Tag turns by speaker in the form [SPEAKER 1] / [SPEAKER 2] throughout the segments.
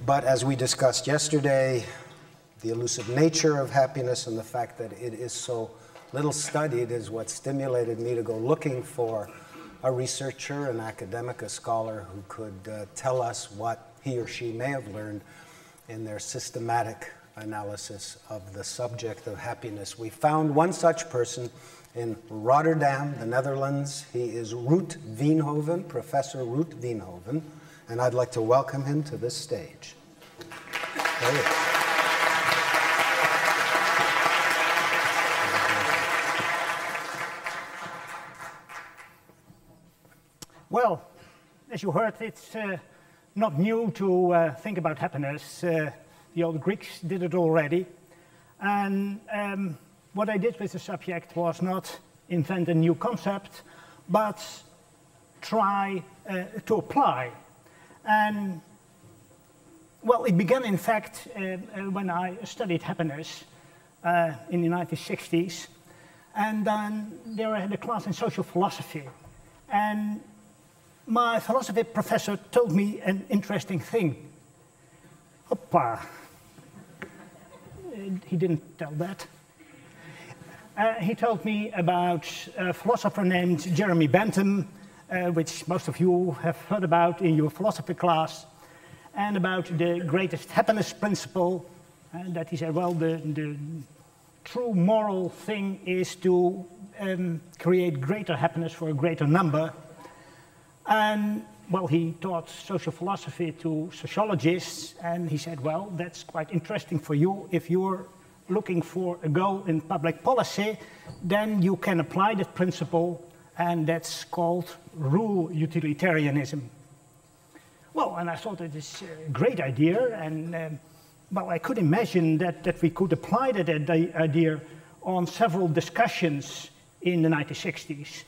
[SPEAKER 1] But as we discussed yesterday, the elusive nature of happiness and the fact that it is so little studied is what stimulated me to go looking for a researcher, an academic, a scholar who could tell us what he or she may have learned in their systematic analysis of the subject of happiness. We found one such person in Rotterdam, the Netherlands. He is Ruud Veenhoven, Professor Ruud Veenhoven, and I'd like to welcome him to this stage. There he is.
[SPEAKER 2] Well, as you heard, it's not new to think about happiness. The old Greeks did it already. And what I did with the subject was not invent a new concept, but try to apply. And, well, it began, in fact, when I studied happiness in the 1960s. And then there I had a class in social philosophy. And my philosophy professor told me an interesting thing. Hoppa. He didn't tell that. He told me about a philosopher named Jeremy Bentham, which most of you have heard about in your philosophy class, and about the greatest happiness principle, and that he said, well, the true moral thing is to create greater happiness for a greater number. And, well, he taught social philosophy to sociologists, and he said, well, that's quite interesting for you. If you're looking for a goal in public policy, then you can apply that principle, and that's called rule utilitarianism. Well, and I thought it is a great idea, and, well, I could imagine that we could apply that idea on several discussions in the 1960s.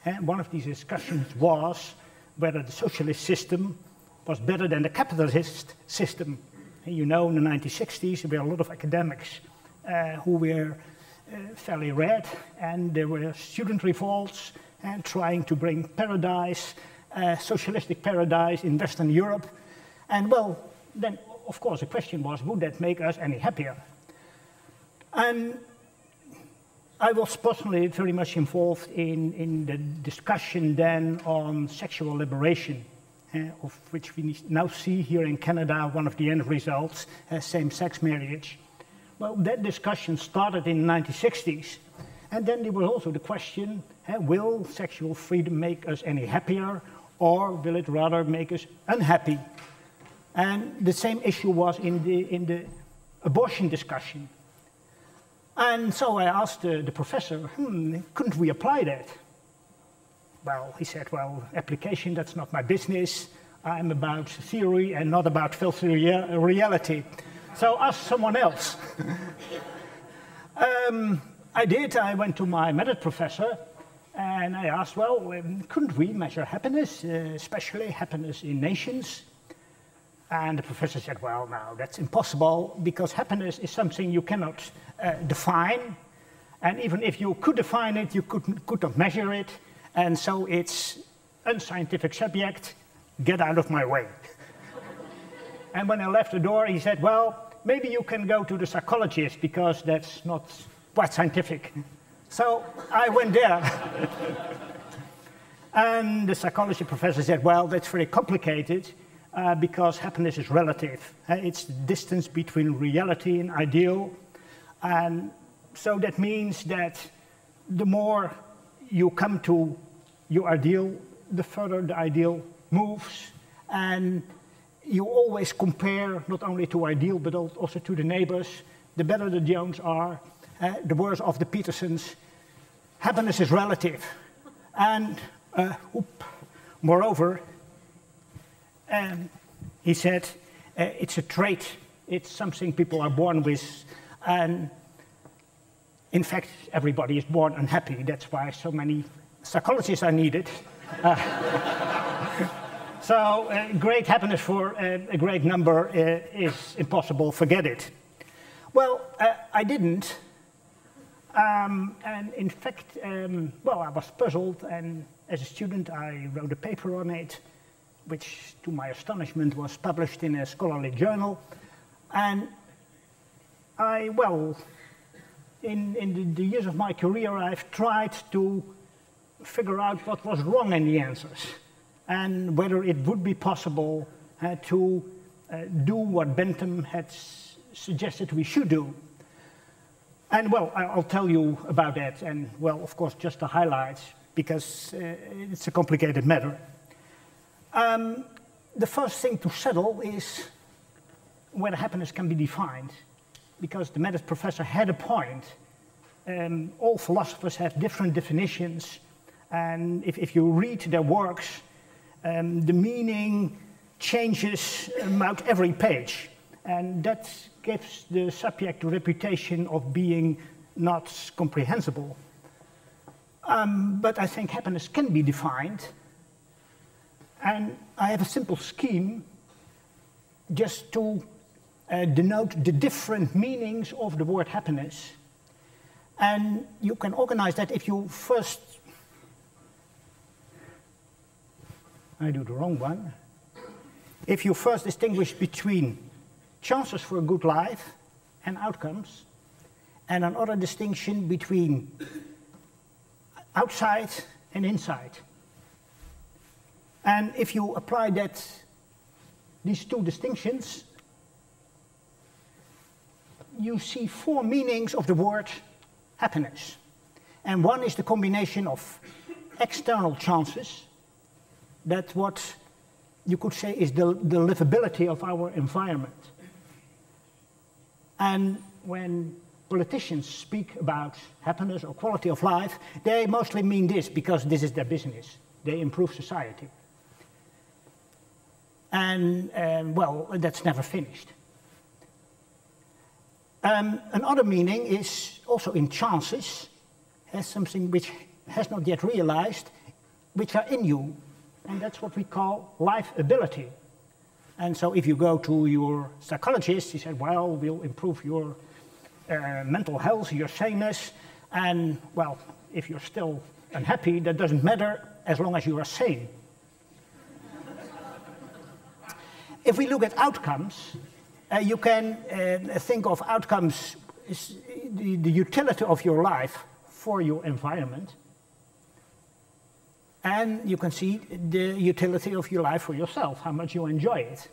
[SPEAKER 2] And one of these discussions was whether the socialist system was better than the capitalist system. And you know, in the 1960s, there were a lot of academics who were fairly red, and there were student revolts and trying to bring paradise, socialistic paradise in Western Europe. And, well, then, of course, the question was, would that make us any happier? And I was personally very much involved in the discussion then on sexual liberation, of which we now see here in Canada one of the end results, same-sex marriage. Well, that discussion started in the 1960s. And then there was also the question, will sexual freedom make us any happier, or will it rather make us unhappy? And the same issue was in the abortion discussion. And so I asked the professor, couldn't we apply that? Well, he said, well, application, that's not my business. I'm about theory and not about filthy reality. So ask someone else. I did. I went to my method professor and I asked, well, couldn't we measure happiness, especially happiness in nations? And the professor said, well, no, that's impossible, because happiness is something you cannot define. And even if you could define it, you could not measure it. And so it's unscientific subject, get out of my way. And when I left the door, he said, well, maybe you can go to the psychologist, because that's not quite scientific. So I went there. And the psychology professor said, well, that's very complicated. Because happiness is relative. It's the distance between reality and ideal. And so that means that the more you come to your ideal, the further the ideal moves. And you always compare not only to ideal, but also to the neighbors. The better the Jones are, the worse off the Petersons. Happiness is relative. And moreover, he said, it's a trait, it's something people are born with, and in fact, everybody is born unhappy. That's why so many psychologists are needed. So great happiness for a great number is impossible, forget it. Well, I didn't, and in fact, well, I was puzzled, and as a student, I wrote a paper on it. which to my astonishment was published in a scholarly journal. And in the years of my career, I've tried to figure out what was wrong in the answers and whether it would be possible to do what Bentham had suggested we should do. And well, I'll tell you about that, and well, of course, just the highlights, because it's a complicated matter. The first thing to settle is whether happiness can be defined, because the Meadows professor had a point. All philosophers have different definitions, and if you read their works, the meaning changes about every page, and that gives the subject a reputation of being not comprehensible. But I think happiness can be defined, and I have a simple scheme just to denote the different meanings of the word happiness. And you can organize that if you first... I do the wrong one. If you first distinguish between chances for a good life and outcomes, and another distinction between outside and inside. And if you apply these two distinctions, you see four meanings of the word happiness. And one is the combination of external chances, that's what you could say is the livability of our environment. And when politicians speak about happiness or quality of life, they mostly mean this because this is their business. They improve society. And well, that's never finished. Another meaning is also in chances, has something which has not yet realized, which are in you. And that's what we call life ability. And so if you go to your psychologist, he said, well, we'll improve your mental health, your saneness, and well, if you're still unhappy, that doesn't matter as long as you are sane. If we look at outcomes, you can think of outcomes as the utility of your life for your environment. And you can see the utility of your life for yourself, how much you enjoy it.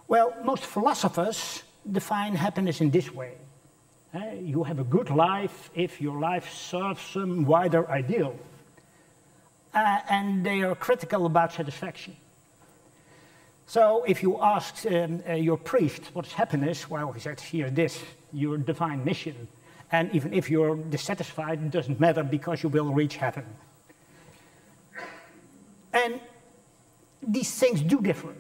[SPEAKER 2] Well, most philosophers define happiness in this way. You have a good life if your life serves some wider ideal. And they are critical about satisfaction. So if you asked your priest, what is happiness? Well, he said, here's this, your divine mission. And even if you're dissatisfied, it doesn't matter because you will reach heaven. And these things do differ.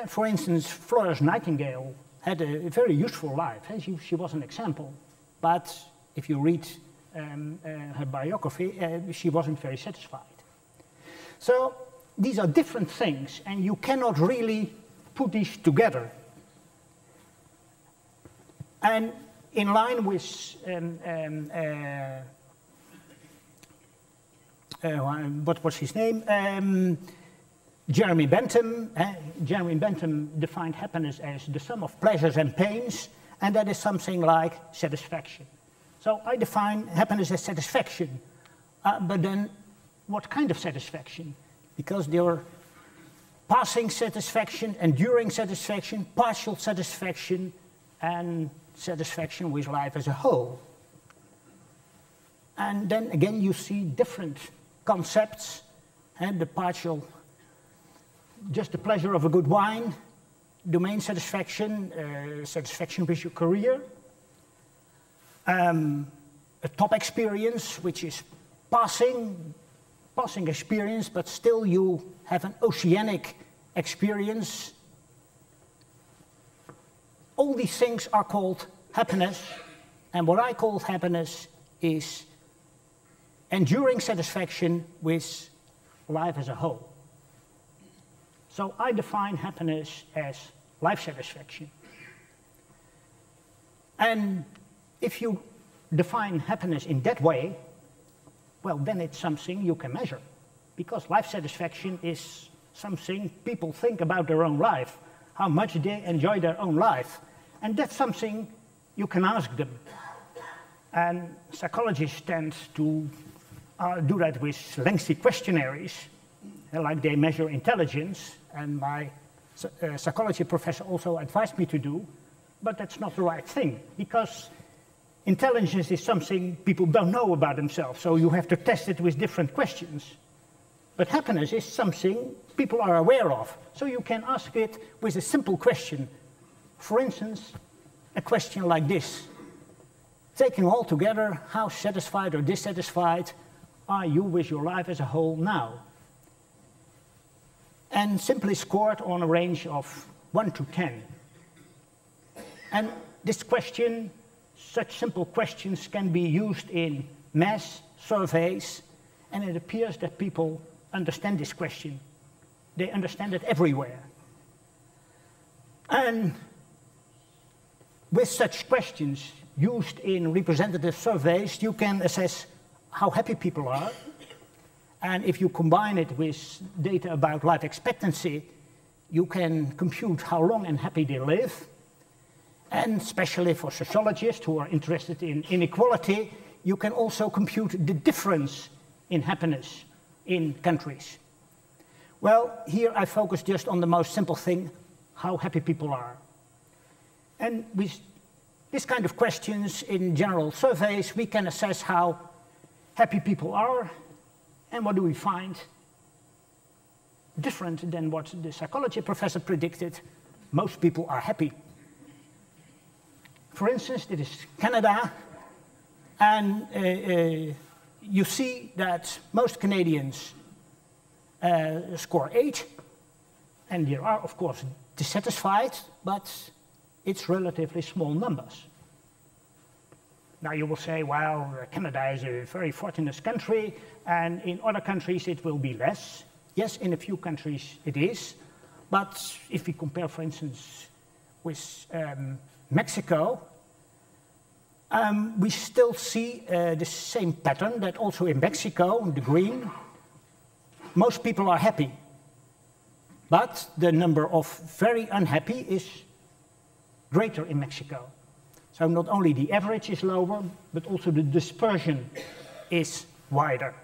[SPEAKER 2] For instance, Florence Nightingale had a very useful life. She was an example. But if you read her biography, she wasn't very satisfied. So these are different things, and you cannot really put these together. And in line with what was his name? Jeremy Bentham. Jeremy Bentham defined happiness as the sum of pleasures and pains, and that is something like satisfaction. So I define happiness as satisfaction, but then what kind of satisfaction? Because there are passing satisfaction, enduring satisfaction, partial satisfaction, and satisfaction with life as a whole. And then again you see different concepts, and the partial, just the pleasure of a good wine, domain satisfaction, satisfaction with your career, a top experience, which is passing experience, but still you have an oceanic experience. All these things are called happiness, and what I call happiness is enduring satisfaction with life as a whole. So I define happiness as life satisfaction. And if you define happiness in that way, well, then it's something you can measure, because life satisfaction is something people think about their own life, how much they enjoy their own life. And that's something you can ask them. And psychologists tend to do that with lengthy questionnaires, like they measure intelligence, and my psychology professor also advised me to do, but that's not the right thing, because intelligence is something people don't know about themselves, so you have to test it with different questions. But happiness is something people are aware of, so you can ask it with a simple question. For instance, a question like this. Taking all together, how satisfied or dissatisfied are you with your life as a whole now? And simply scored on a range of 1 to 10. And this question, such simple questions can be used in mass surveys, and it appears that people understand this question. They understand it everywhere. And with such questions used in representative surveys, you can assess how happy people are. And if you combine it with data about life expectancy, you can compute how long and happy they live. And especially for sociologists who are interested in inequality, you can also compute the difference in happiness in countries. Well, here I focus just on the most simple thing, how happy people are. And with this kind of questions in general surveys, we can assess how happy people are. And what do we find? Different than what the psychology professor predicted, most people are happy. For instance, this is Canada, and you see that most Canadians score 8, and there are, of course, dissatisfied, but it's relatively small numbers. Now you will say, well, Canada is a very fortunate country, and in other countries it will be less. Yes, in a few countries it is, but if we compare, for instance, with Mexico, we still see the same pattern, that also in Mexico, the green, most people are happy. But the number of very unhappy is greater in Mexico. So not only the average is lower, but also the dispersion is wider.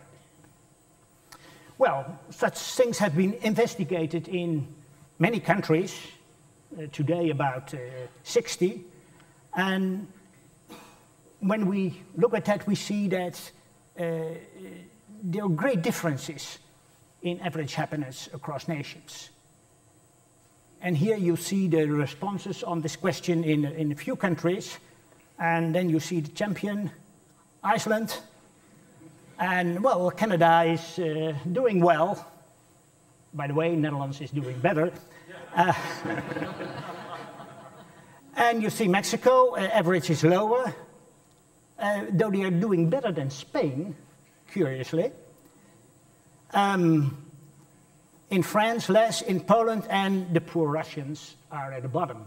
[SPEAKER 2] Well, such things have been investigated in many countries, today about 60, and when we look at that, we see that there are great differences in average happiness across nations. And here you see the responses on this question in a few countries, and then you see the champion, Iceland, and well, Canada is doing well. By the way, Netherlands is doing better. And you see Mexico, average is lower, though they are doing better than Spain, curiously. In France, less, in Poland, and the poor Russians are at the bottom.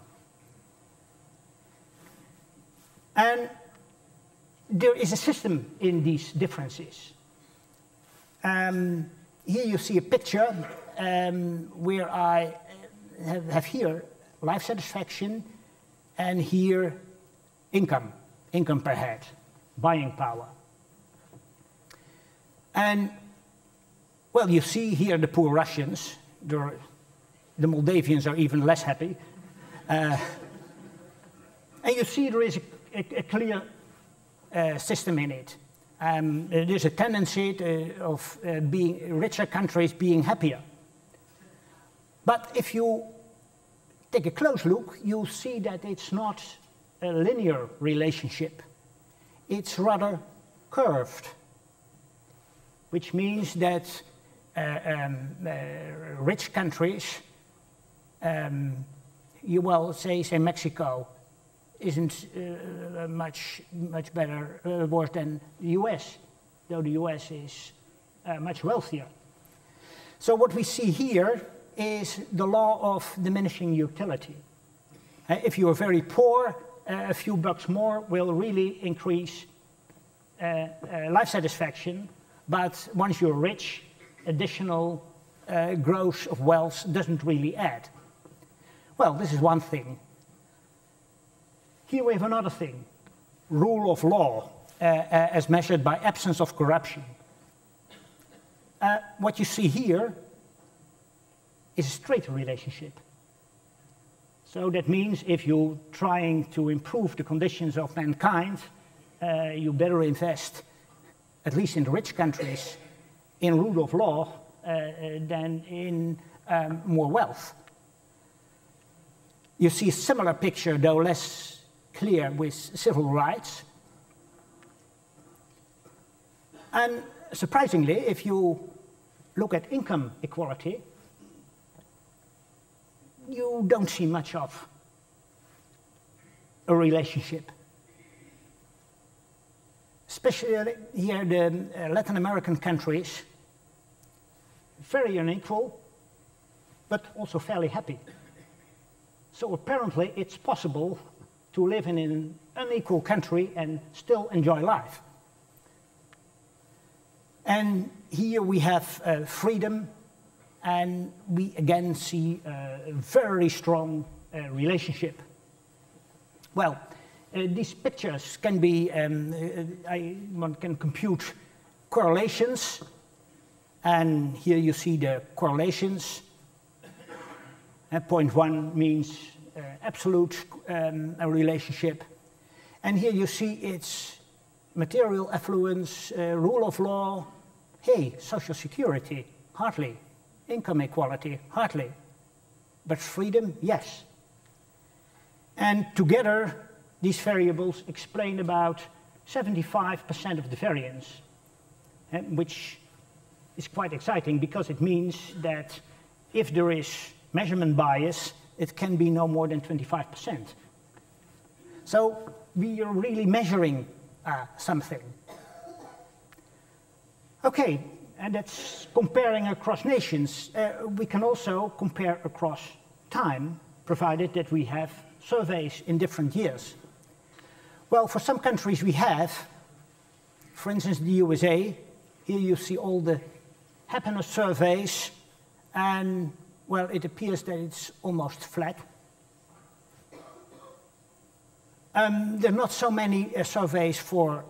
[SPEAKER 2] And there is a system in these differences. Here you see a picture where I have here life satisfaction, and here income per head, buying power. And well, you see here the poor Russians, the Moldavians are even less happy. And you see there is a clear system in it. There's a tendency of being richer countries being happier. But if you take a close look, you'll see that it's not a linear relationship. It's rather curved, which means that rich countries, you will say Mexico, isn't much better, worse than the US, though the US is much wealthier. So what we see here is the law of diminishing utility. If you are very poor, a few bucks more will really increase life satisfaction, but once you're rich, additional growth of wealth doesn't really add. Well, this is one thing. Here we have another thing, rule of law as measured by absence of corruption. What you see here is a straight relationship. So that means if you're trying to improve the conditions of mankind, you better invest, at least in the rich countries, in rule of law than in more wealth. You see a similar picture, though less clear, with civil rights. And surprisingly, if you look at income equality, you don't see much of a relationship. Especially here, the Latin American countries, very unequal, but also fairly happy. So apparently it's possible to live in an unequal country and still enjoy life. And here we have freedom, and we again see a very strong relationship. Well, these pictures can be, one can compute correlations, and here you see the correlations. Point 1 means absolute relationship, and here you see it's material affluence, rule of law, hey, social security, hardly. Income equality, hardly. But freedom, yes. And together, these variables explain about 75% of the variance, which is quite exciting because it means that if there is measurement bias, it can be no more than 25%. So we are really measuring something. Okay, and that's comparing across nations. We can also compare across time, provided that we have surveys in different years. Well, for some countries we have, for instance, the USA. Here you see all the happiness surveys, and, well, it appears that it's almost flat. There are not so many surveys for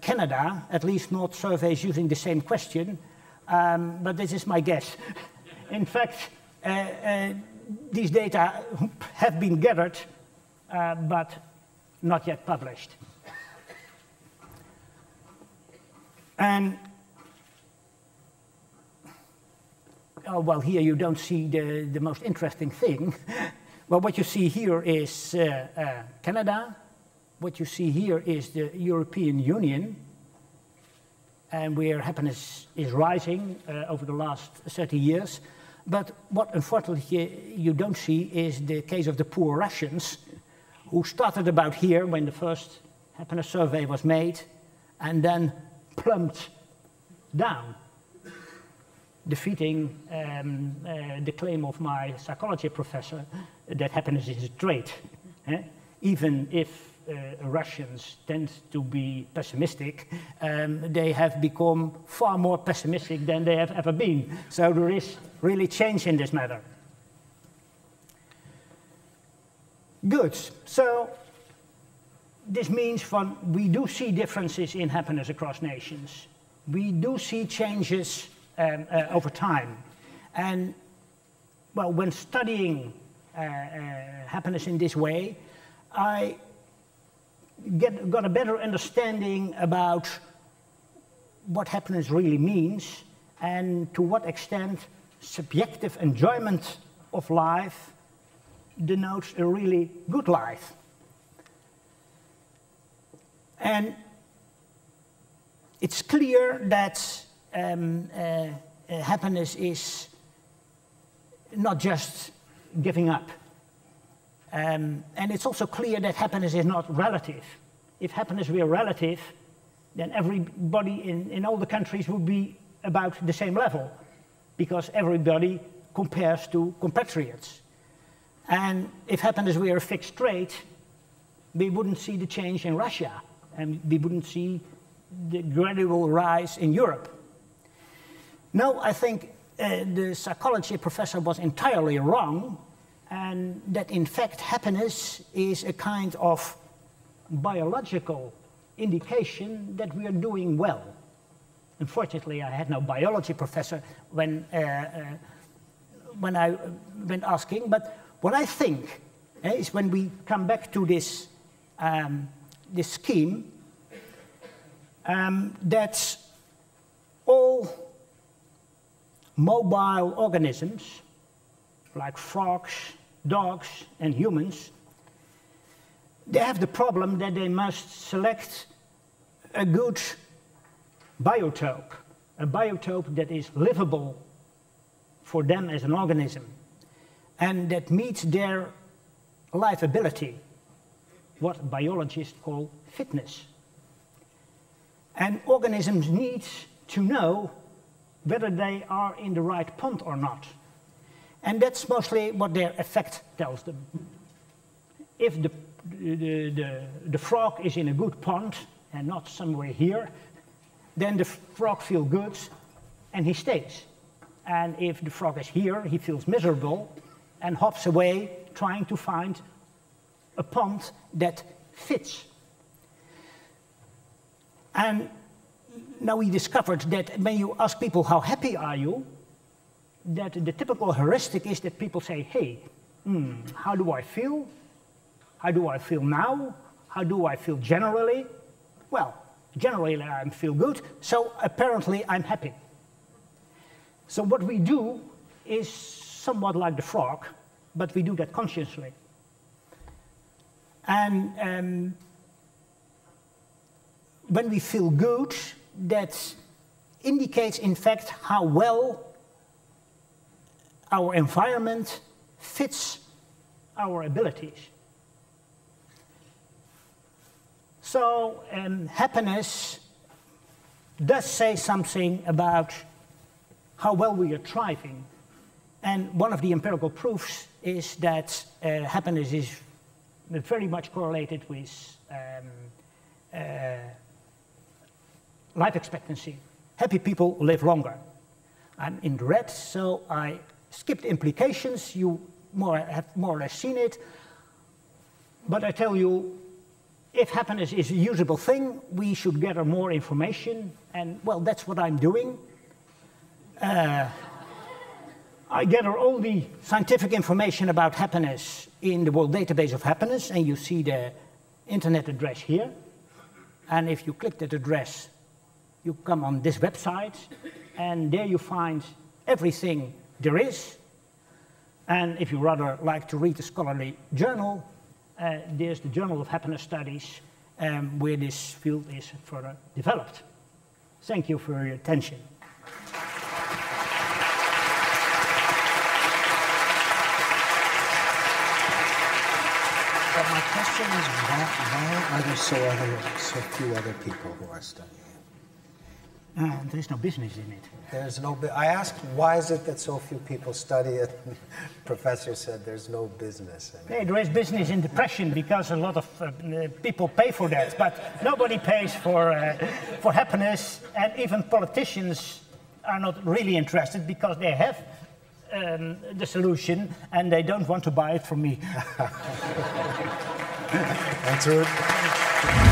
[SPEAKER 2] Canada, at least not surveys using the same question, but this is my guess. In fact, these data have been gathered, but not yet published. And, oh, well, here you don't see the most interesting thing. Well, what you see here is Canada. What you see here is the European Union, and where happiness is rising over the last 30 years. But what unfortunately you don't see is the case of the poor Russians, who started about here when the first happiness survey was made, and then plumped down, defeating the claim of my psychology professor that happiness is a trait. Even if Russians tend to be pessimistic, they have become far more pessimistic than they have ever been. So there is really change in this matter. Good. So this means we do see differences in happiness across nations. We do see changes over time. And, well, when studying happiness in this way, I got a better understanding about what happiness really means and to what extent subjective enjoyment of life denotes a really good life. And it's clear that happiness is not just giving up. And it's also clear that happiness is not relative. If happiness were relative, then everybody in all the countries would be about the same level, because everybody compares to compatriots. And if happiness were a fixed trait, we wouldn't see the change in Russia, and we wouldn't see the gradual rise in Europe. No, I think the psychology professor was entirely wrong, and that in fact happiness is a kind of biological indication that we are doing well. Unfortunately, I had no biology professor when I went asking, but what I think is when we come back to this, this scheme, that all mobile organisms, like frogs, dogs, and humans, they have the problem that they must select a good biotope, a biotope that is livable for them as an organism, and that meets their life ability, what biologists call fitness. And organisms need to know whether they are in the right pond or not. And that's mostly what their effect tells them. If the frog is in a good pond and not somewhere here, then the frog feels good and he stays. And if the frog is here, he feels miserable and hops away trying to find a pond that fits. And now we discovered that when you ask people how happy are you, that the typical heuristic is that people say, hey, how do I feel? How do I feel now? How do I feel generally? Well, generally I feel good, so apparently I'm happy. So what we do is somewhat like the frog, but we do that consciously. And when we feel good, that indicates in fact how well our environment fits our abilities. So happiness does say something about how well we are thriving. And one of the empirical proofs is that happiness is very much correlated with life expectancy. Happy people live longer. I'm in the red, so I skipped implications. You have more or less seen it. But I tell you, if happiness is a usable thing, we should gather more information. And, well, that's what I'm doing. I gather all the scientific information about happiness in the World Database of Happiness, and you see the internet address here. And if you click that address, you come on this website, and there you find everything there is. And if you rather like to read a scholarly journal, there's the Journal of Happiness Studies, where this field is further developed. Thank you for your attention.
[SPEAKER 1] But my question is, why are there so few other people who are studying it?
[SPEAKER 2] There is no business in it.
[SPEAKER 1] There's no. I asked, why is it that so few people study it? And the professor said, there's no business in it.
[SPEAKER 2] Yeah, there is business in depression because a lot of people pay for that, but nobody pays for happiness, and even politicians are not really interested because they have the solution and they don't want to buy it from me.
[SPEAKER 1] Thanks, Ruud.